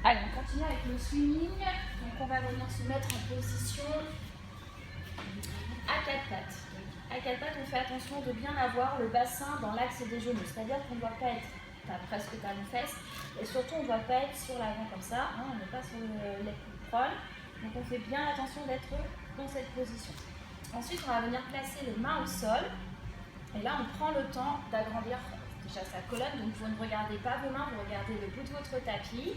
Allez, on continue avec le swimming. Donc on va venir se mettre en position à quatre pattes. Donc, à quatre pattes, on fait attention de bien avoir le bassin dans l'axe des genoux. C'est-à-dire qu'on ne doit pas être presque talon-fesse. Et surtout, on ne doit pas être sur l'avant comme ça. Hein, on n'est pas sur le leg prone. Donc on fait bien attention d'être dans cette position. Ensuite, on va venir placer les mains au sol. Et là, on prend le temps d'agrandir déjà sa colonne. Donc vous ne regardez pas vos mains, vous regardez le bout de votre tapis.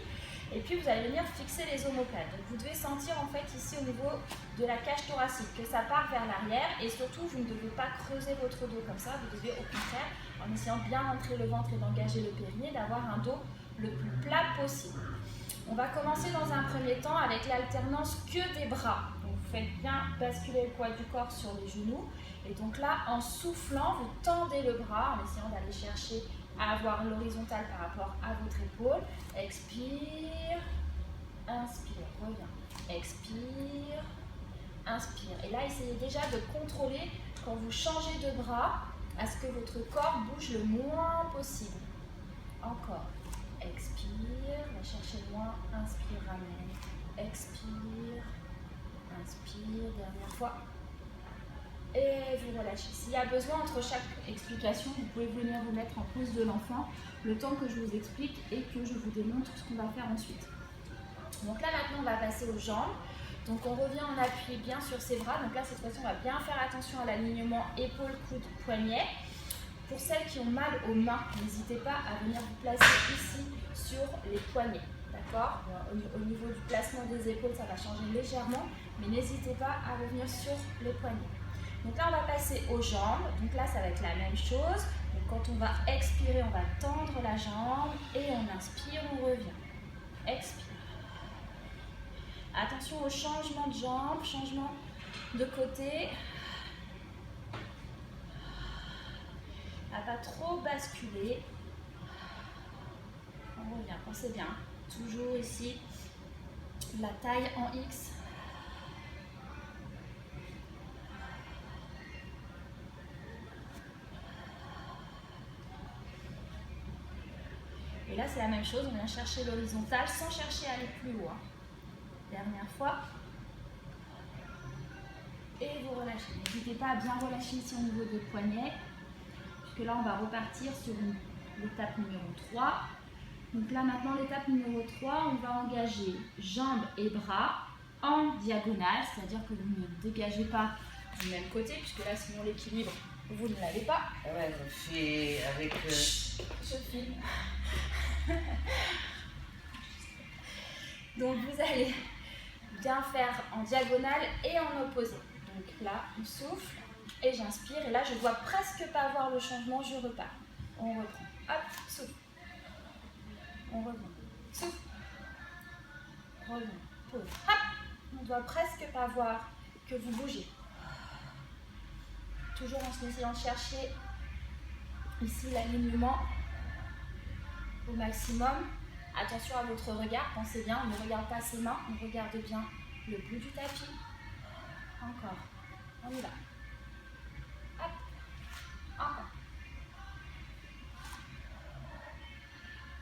Et puis vous allez venir fixer les omoplates. Donc vous devez sentir en fait ici au niveau de la cage thoracique que ça part vers l'arrière. Et surtout, vous ne devez pas creuser votre dos comme ça. Vous devez au contraire, en essayant de bien rentrer le ventre et d'engager le périnée, d'avoir un dos le plus plat possible. On va commencer dans un premier temps avec l'alternance que des bras. Donc vous faites bien basculer le poids du corps sur les genoux. Et donc là, en soufflant, vous tendez le bras en essayant d'aller chercher à avoir l'horizontale par rapport à votre épaule. Expire, inspire, reviens. Expire, inspire. Et là, essayez déjà de contrôler quand vous changez de bras à ce que votre corps bouge le moins possible. Encore. Expire, va chercher loin, inspire, ramène. Expire, inspire, dernière fois. Et vous relâchez. S'il y a besoin entre chaque explication, vous pouvez venir vous mettre en pose de l'enfant le temps que je vous explique et que je vous démontre ce qu'on va faire ensuite. Donc là maintenant on va passer aux jambes. Donc on revient en appui bien sur ses bras. Donc là cette fois-ci on va bien faire attention à l'alignement épaule, coude, poignet. Pour celles qui ont mal aux mains, n'hésitez pas à venir vous placer ici sur les poignets. D'accord ? Au niveau du placement des épaules, ça va changer légèrement, mais n'hésitez pas à revenir sur les poignets. Donc là, on va passer aux jambes. Donc là, ça va être la même chose. Donc quand on va expirer, on va tendre la jambe et on inspire, on revient. Expire. Attention au changement de jambe, changement de côté. À pas trop basculer. On revient, pensez bien. Toujours ici, la taille en X. Et là, c'est la même chose, on vient chercher l'horizontale sans chercher à aller plus haut. Dernière fois. Et vous relâchez. N'hésitez pas à bien relâcher ici au niveau des poignets. Puisque là, on va repartir sur l'étape numéro 3. Donc là, maintenant, l'étape numéro 3, on va engager jambes et bras en diagonale. C'est-à-dire que vous ne dégagez pas du même côté, puisque là, sinon l'équilibre, vous ne l'avez pas. Ouais, je fais avec... Je filme. Donc vous allez bien faire en diagonale et en opposé. Donc là, on souffle et j'inspire. Et là, je ne dois presque pas voir le changement, je repars. On reprend. Hop, souffle. On revient. Souffle. Revient. Pause. Hop. On ne doit presque pas voir que vous bougez. Toujours en essayant de chercher ici l'alignement au maximum. Attention à votre regard, pensez bien, on ne regarde pas ses mains, on regarde bien le bout du tapis. Encore, on y va. Hop, encore.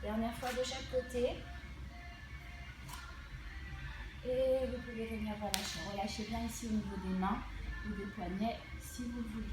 Dernière fois de chaque côté. Et vous pouvez venir relâcher. Relâchez bien ici au niveau des mains ou des poignets si vous voulez.